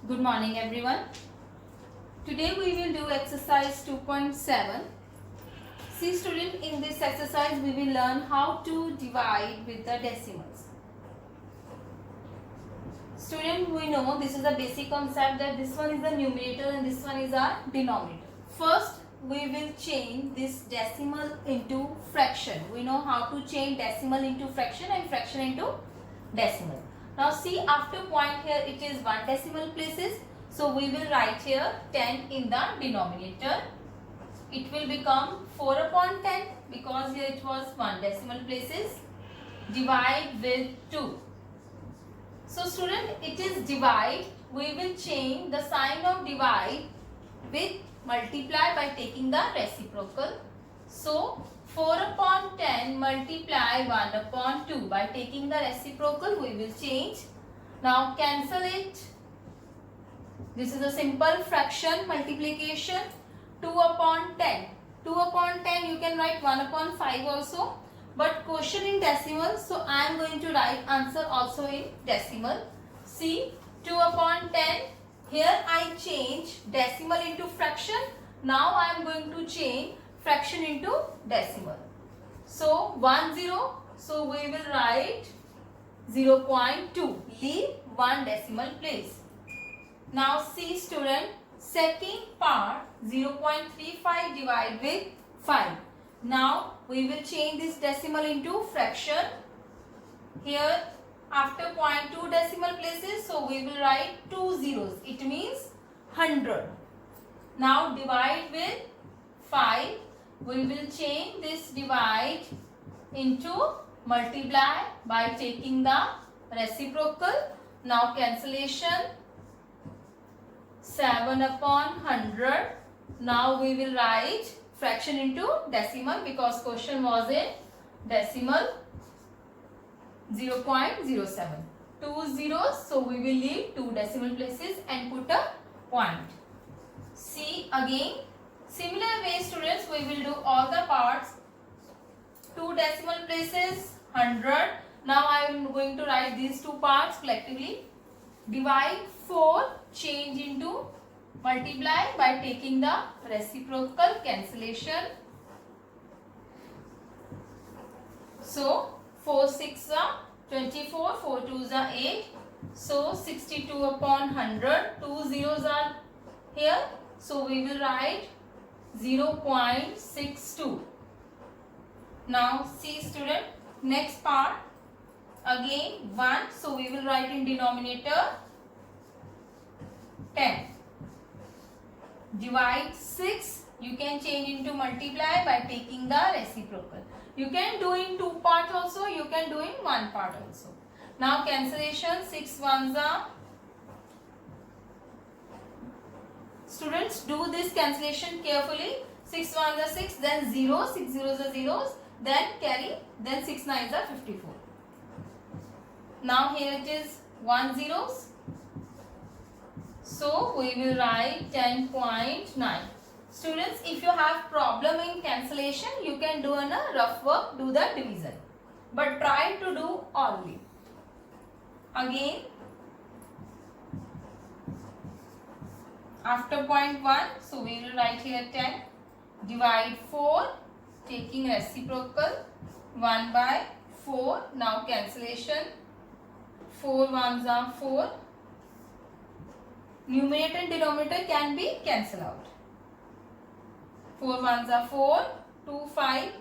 Good morning everyone. Today we will do exercise 2.7. See student, in this exercise we will learn how to divide with the decimals. Student, we know this is a basic concept that this one is the numerator and this one is our denominator. First we will change this decimal into fraction. We know how to change decimal into fraction and fraction into decimal. Now see, after point here it is 1 decimal places. So we will write here 10 in the denominator. It will become 4 upon 10 because here it was 1 decimal places. Divide with 2. So student, it is divide. We will change the sign of divide with multiply by taking the reciprocal. So 4 upon 10 multiply 1 upon 2. By taking the reciprocal we will change. Now cancel it. This is a simple fraction multiplication. 2 upon 10. 2 upon 10 you can write 1 upon 5 also. But question in decimal, so I am going to write answer also in decimal. See, 2 upon 10. Here I change decimal into fraction. Now I am going to change fraction into decimal. So 1 0. So we will write 0.2. Leave 1 decimal place. Now see student, second part 0.35 divide with 5. Now we will change this decimal into fraction. Here after 0.2 decimal places, so we will write 2 zeros. It means 100. Now divide with 5. We will change this divide into multiply by taking the reciprocal. Now cancellation. 7 upon 100. Now we will write fraction into decimal because question was in decimal. 0.07. 2 zeros, so we will leave 2 decimal places and put a point. See again, similar way students, we will do all the parts. 2 decimal places, 100. Now I am going to write these two parts collectively. Divide 4, change into multiply by taking the reciprocal, cancellation. So 4 6 are 24, 4 2s are 8. So 62 upon 100. 2 zeros are here. So we will write 0.62. Now see student, next part. Again 1. So we will write in denominator 10. Divide 6. You can change into multiply by taking the reciprocal. You can do in 2 parts also. You can do in 1 part also. Now cancellation. 6 ones are. Students, do this cancellation carefully. 6 ones are 6. Then 0. 6 zeros are zeros. Then carry. Then 6 nines are 54. Now here it is 1 zeros. So we will write 10.9. Students, if you have problem in cancellation, you can do in a rough work, do the division. But try to do orally. Again, after 0.1, so we will write here 10. Divide 4, taking reciprocal, 1 by 4. Now cancellation. 4 ones are 4. Numerator and denominator can be cancelled out. 4 ones are 4. 2 5.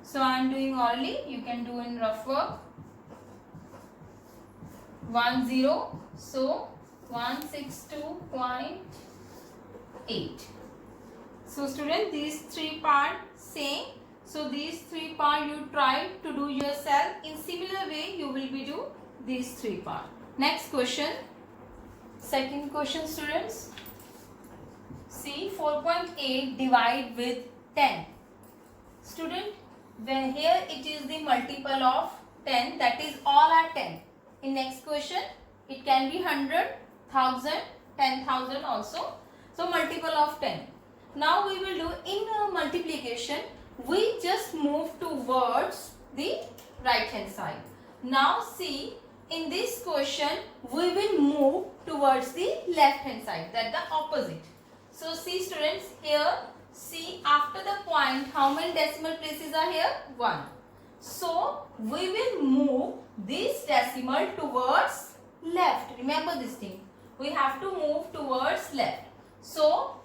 So I am doing orally. You can do in rough work. 1 0. So 162.8. So student, these 3 parts same. So these 3 parts you try to do yourself. In similar way you will be do these 3 parts. Next question. Second question students. See, 4.8 divide with 10. Student, when here it is the multiple of 10, that is all are 10. In next question it can be 100, 1000, 10,000 also. So multiple of 10. Now we will do in multiplication. We just move towards the right hand side. Now see, in this question we will move towards the left hand side, that the opposite. So see students, here see after the point how many decimal places are here? 1. So we will move this decimal towards left. Remember this thing, we have to move towards left. So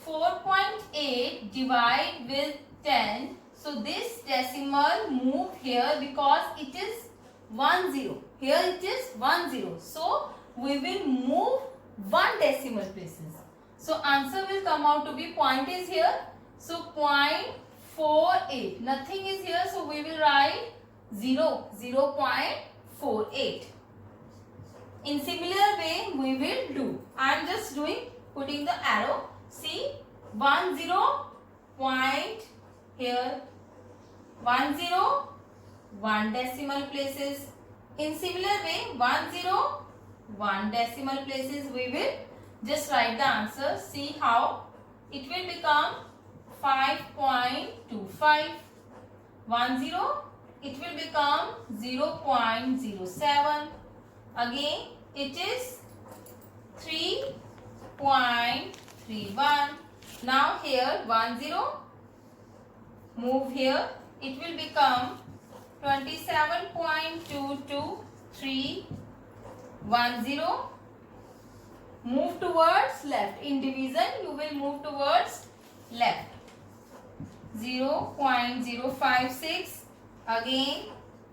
4.8 divide with 10. So this decimal move here because it is 10. Here it is 10. So we will move 1 decimal places. So answer will come out to be, point is here. So 0.48. Nothing is here. So we will write 0.48. In similar way we will do. I am just putting the arrow. See, 10 point here, 10 1 decimal places. In similar way 10 1 decimal places we will just write the answer. See how it will become 5.25. 10 it will become 0.07. Again it is 3.31. Now here 10 move here, it will become 27.223. 10 move towards left. In division you will move towards left. 0.056. Again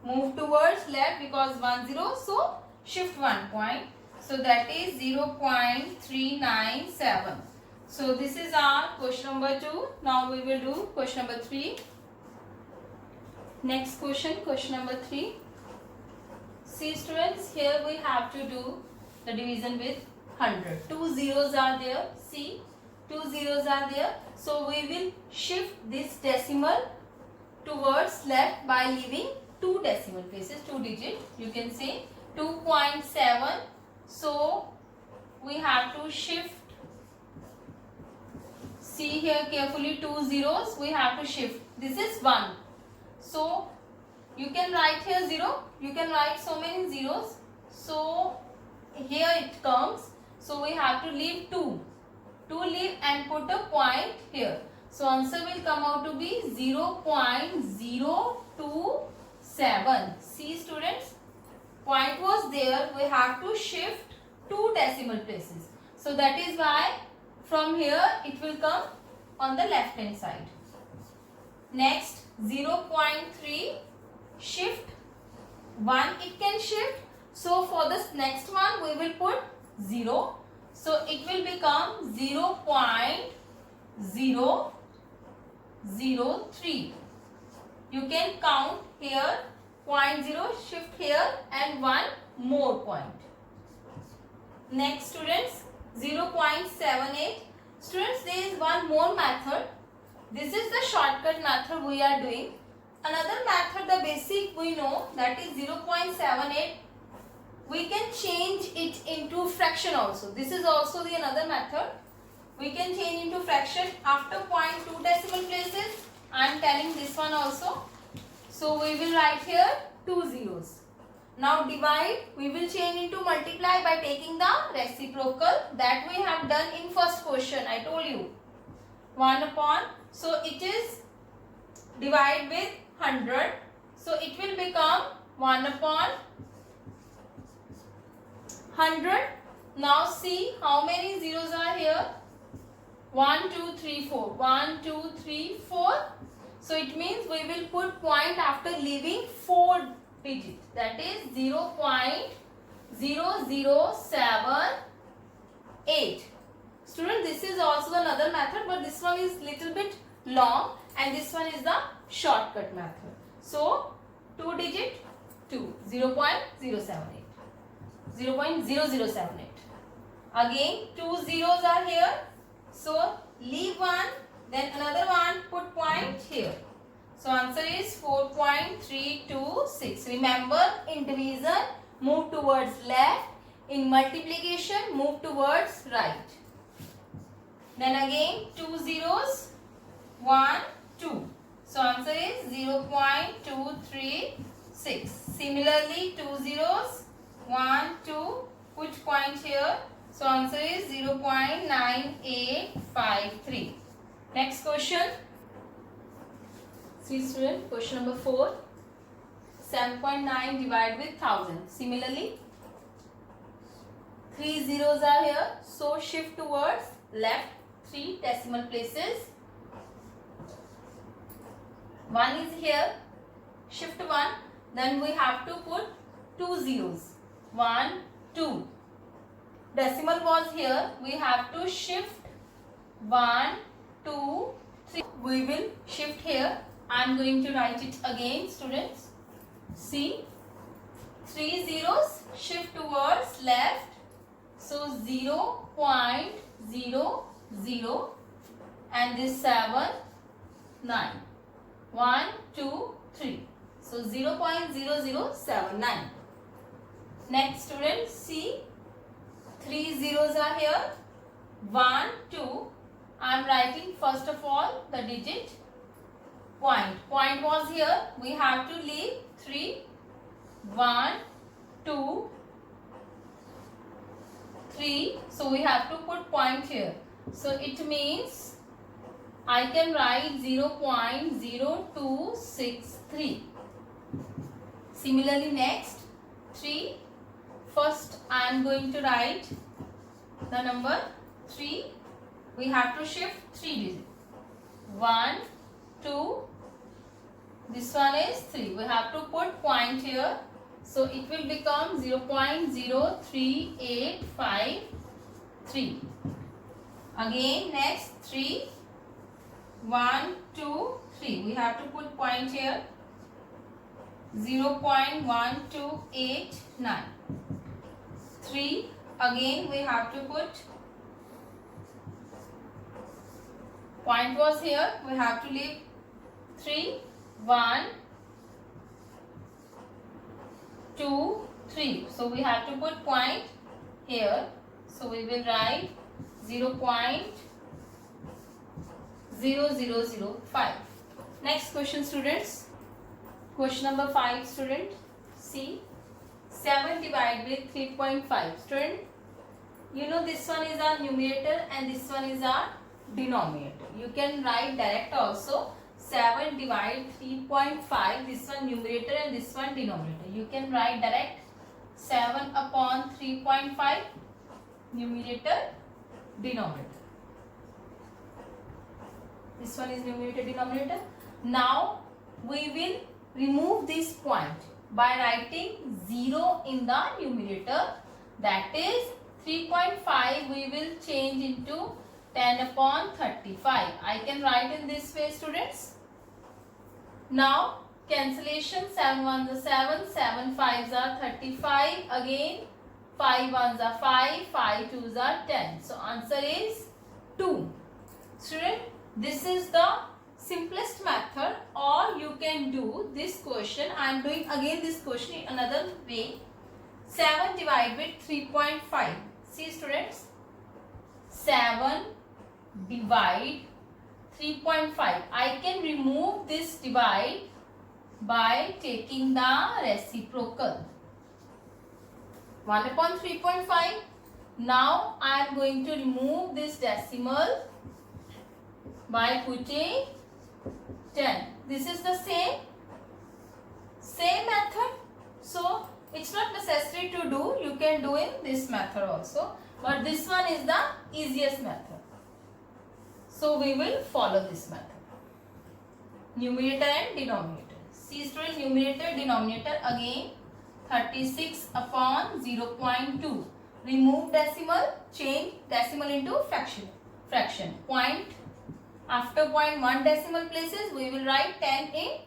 move towards left because 10, so shift 1 point. So that is 0.397. So this is our question number 2. Now we will do question number 3. Next question, question number 3. See students, here we have to do the division with 100. 2 zeros are there. See, 2 zeros are there. So we will shift this decimal towards left by leaving 2 decimal places, 2 digit. You can say 2.7. So we have to shift. See here carefully, 2 zeros we have to shift. This is 1. So you can write here 0. You can write so many zeros. So here it comes. So we have to leave 2. 2 leave and put a point here. So answer will come out to be 0.027. See students, point was there. We have to shift 2 decimal places. So that is why from here it will come on the left hand side. Next 0.3 shift 1 it can shift. So for this next one we will put 0. So it will become 0.003. You can count here 0.0 shift here and 1 more point. Next students 0.78. Students, there is one more method. This is the shortcut method we are doing. Another method, the basic we know, that is 0.78. We can change it into fraction also. This is also the another method. We can change into fraction after 0.2 decimal places. I am telling this one also. So we will write here 2 zeros. Now divide, we will change into multiply by taking the reciprocal that we have done in first question. I told you 1 upon. So it is divide with 100. So it will become 1 upon 100. Now see how many zeros are here. 1, 2, 3, 4. 1, 2, 3, 4. So it means we will put point after leaving 4 digits. That is 0.0078. Student, this is also another method, but this one is little bit long and this one is the shortcut method. So 2 digit 2, 0.078. 0.0078. Again 2 zeros are here. So leave 1, then another one, put point here. So answer is 4.326. Remember, in division move towards left, in multiplication move towards right. Then again 2 zeros, 1, 2. So answer is 0.236. 6. Similarly, 2 zeros, 1, 2, put point here. So answer is 0.9853. Next question. See student, question number 4. 7.9 divided with 1000. Similarly, 3 zeros are here. So shift towards left 3 decimal places. 1 is here. Shift 1. Then we have to put 2 zeros. 1, 2. Decimal was here. We have to shift 1, 2, 3. We will shift here. I am going to write it again, students. See, 3 zeros, shift towards left. So 0.00 and this 7, 9. 1, 2, 3. So 0.0079. Next students, see, 3 zeros are here. 1, 2. I am writing first of all the digit point. Point was here. We have to leave 3. 1, 2, 3. So we have to put point here. So it means I can write 0.0263. Similarly, next 3. First I am going to write the number 3. We have to shift 3 digits. 1, 2. This one is 3. We have to put point here. So it will become 0.03853. Again next 3. 1, 2, 3. We have to put point here. 0.1289. 3. Again we have to put point was here. We have to leave 3. 1, 2, 3. So we have to put point here. So we will write 0.0005. Next question, students. Question number 5, student. See, 7 divided with 3.5. Student, you know this one is our numerator and this one is our denominator. You can write direct also. 7 divided 3.5. This one numerator and this one denominator. You can write direct 7 upon 3.5 numerator, denominator. This one is numerator, denominator. Now we will remove this point by writing 0 in the numerator. That is 3.5 we will change into 10 upon 35. I can write in this way, students. Now cancellation, 7 ones are 7, 7 5s are 35. Again 5 ones are 5, 5 2s are 10. So answer is 2. Student, this is the simplest method, or you can do this question. I am doing again this question in another way. 7 divided with 3.5. See students, 7 divide 3.5. I can remove this divide by taking the reciprocal. 1 upon 3.5. Now I am going to remove this decimal by putting 10. This is the same method. So it's not necessary to do. You can do in this method also. But this one is the easiest method. So we will follow this method. Numerator and denominator. See student, numerator, denominator again. 36 upon 0.2. Remove decimal, change decimal into fraction. Point. After point 1 decimal places, we will write 10 in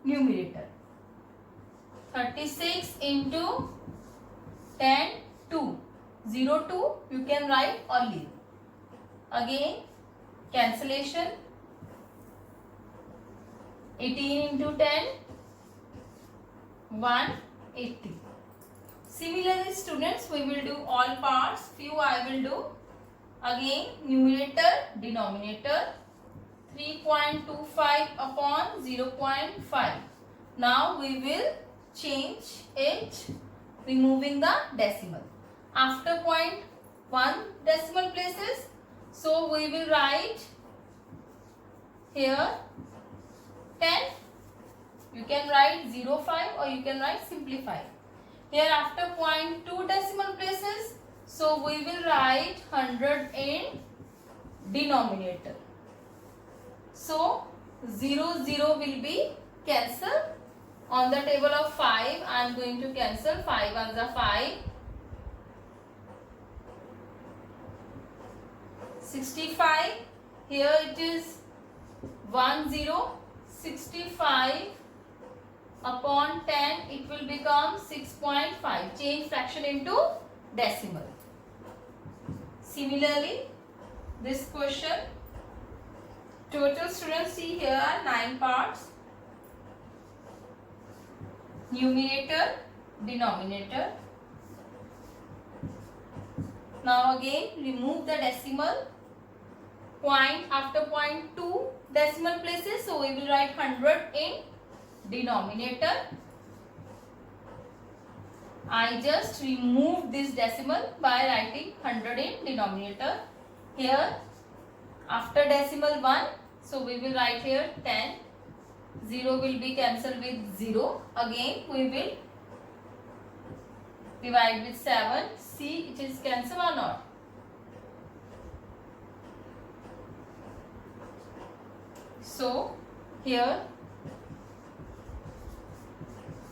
numerator. 36 into 10, 2. 0, 2, you can write or leave. Again, cancellation. 18 into 10, 180. Similarly, students, we will do all parts. Few I will do. Again, numerator, denominator. 3.25 upon 0.5. Now we will change it removing the decimal. After 0.1 decimal places, so we will write here 10. You can write 0.5 or you can write simplify. Here after 0.2 decimal places, so we will write 100 in denominator. So 0 0 will be cancelled. On the table of 5, I am going to cancel 5 ones are 5. 65. Here it is 1 0. 65 upon 10, it will become 6.5. Change fraction into decimal. Similarly, this question, total students, see here are 9 parts. Numerator, denominator. Now again remove the decimal. Point after 0.2 decimal places, so we will write 100 in denominator. I just remove this decimal by writing 100 in denominator. Here after decimal 1, so we will write here 10. 0 will be cancelled with 0. Again we will divide with 7. See, it is cancelled or not? So here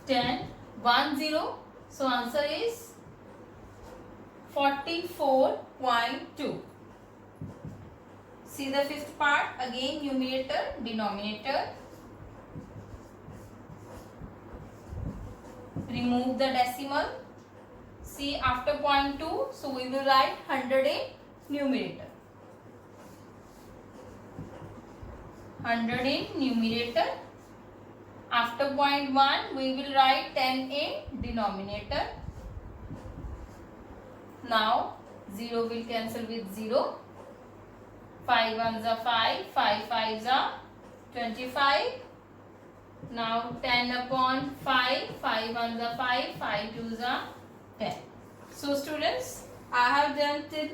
10 1 0. So answer is 44.2. See the fifth part, again numerator, denominator. Remove the decimal. See after 0.2, so we will write 100 in numerator. 100 in numerator. After 0.1, we will write 10 in denominator. Now 0 will cancel with 0. 5 ones are 5, 5 fives are 25. Now 10 upon 5, 5 ones are 5, 5 twos are 10. So students, I have done till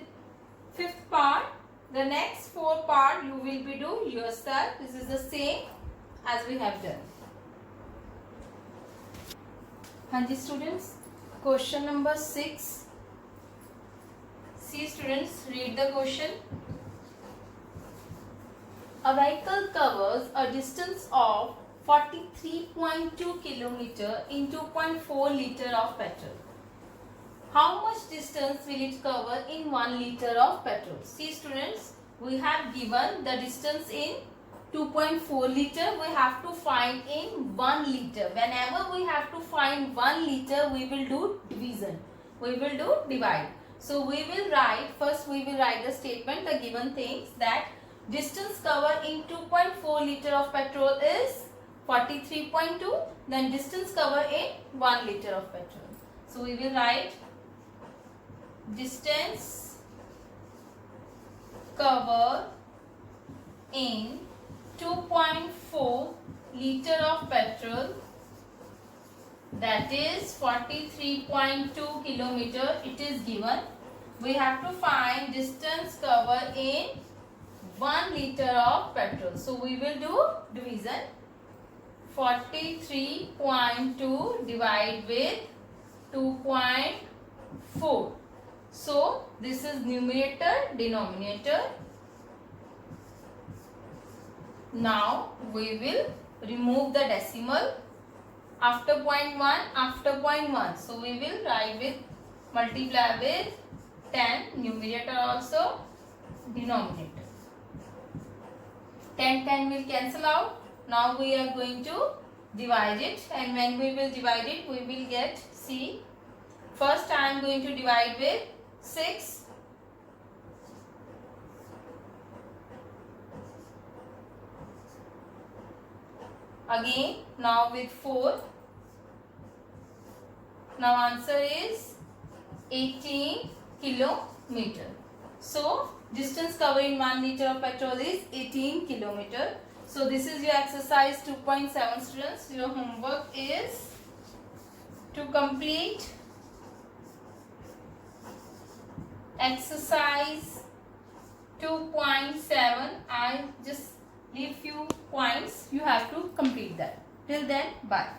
fifth part. The next 4 part you will be do yourself. This is the same as we have done. Hanji students, question number 6. See students, read the question. A vehicle covers a distance of 43.2 km in 2.4 liter of petrol. How much distance will it cover in 1 liter of petrol? See students, we have given the distance in 2.4 liter. We have to find in 1 liter. Whenever we have to find 1 liter, we will do division. We will do divide. So we will write, first we will write the statement, the given things, that distance covered in 2.4 liter of petrol is 43.2. Then distance covered in 1 liter of petrol. So we will write distance covered in 2.4 liter of petrol, that is 43.2 kilometer. It is given. We have to find distance covered in 1 liter of petrol. So we will do division. 43.2 divide with 2.4. So this is numerator, denominator. Now we will remove the decimal after 0.1, after 0.1. So we will write with, multiply with 10, numerator also, denominator. 10 will cancel out. Now we are going to divide it, and when we will divide it, we will get, see, first I am going to divide with 6. Again, now with 4. Now answer is 18 kilometer. So distance covered in 1 liter of petrol is 18 kilometer. So this is your exercise 2.7 students. Your homework is to complete exercise 2.7, I just leave few points. You have to complete that. Till then, bye.